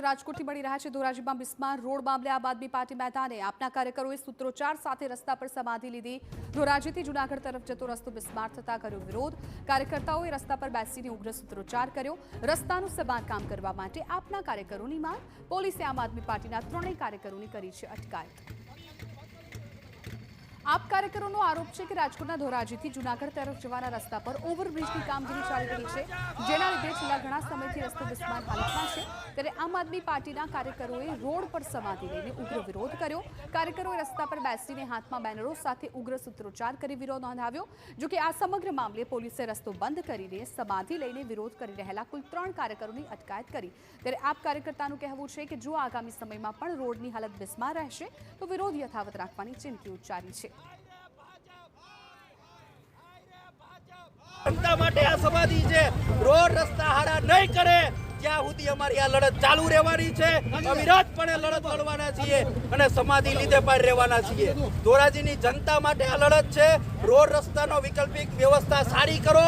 રાજકોટથી મળી રહ્યા છે। ધોરાજીમાં બિસ્માર રોડ મામલે આમ આદમી પાર્ટી મેદાને આપના કાર્યકરોએ સૂત્રોચ્ચાર સાથે રસ્તા પર સમાધિ લીધી। ધોરાજીથી જૂનાગઢ તરફ જતો રસ્તો બિસ્માર થતા કર્યો વિરોધ। કાર્યકર્તાઓએ રસ્તા પર બેસીને ઉગ્ર સૂત્રોચ્ચાર કર્યો। રસ્તાનું સમારકામ કરવા માટે આપના કાર્યકરોની માંગ। પોલીસે આમ આદમી પાર્ટીના ત્રણેય કાર્યકરોની કરી છે અટકાયત। आप कार्यकरों आरोप है कि राजकोटना धोराजीथी जूनागढ़ तरफ जवाना रस्ता पर ओवरब्रिजनी कामगीरी चाली रही है, जेना लीधे छेल्ला घणा समयथी रस्तो बिस्मार हालतमां छे। त्यारे आम आदमी पार्टीना कार्यकरोए रोड पर समाधि लईने उग्र विरोध कर्यो। कार्यकरोए रस्ता पर बेसीने हाथमां बेनरो साथे उग्र सूत्रोच्चार करी विरोध नोंधाव्यो। जो कि आ समग्र मामले पोलीसे रस्तो बंध करीने समाधि लईने विरोध करी रहेला कुल 3 कार्यकरोनी अटकायत करी। त्यारे आप कार्यकर्तानुं कहेवुं छे कि जो आगामी समयमां पण रोडनी हालत बिस्मार रहेशे तो विरोध यथावत राखवानी चीमकी उच्चारी छे। जनता માટે આ સમાધિ છે। રોડ રસ્તા હારા નહીં કરે ત્યાં સુધી અમારી આ લડત ચાલુ રહેવાની છે। અવિરતપણે લડત લડવાના છીએ અને સમાધિ લીધે પાર રહેવાના છીએ। ધોરાજીની જનતા માટે આ લડત છે। રોડ રસ્તાનો વૈકલ્પિક વ્યવસ્થા સારી કરો।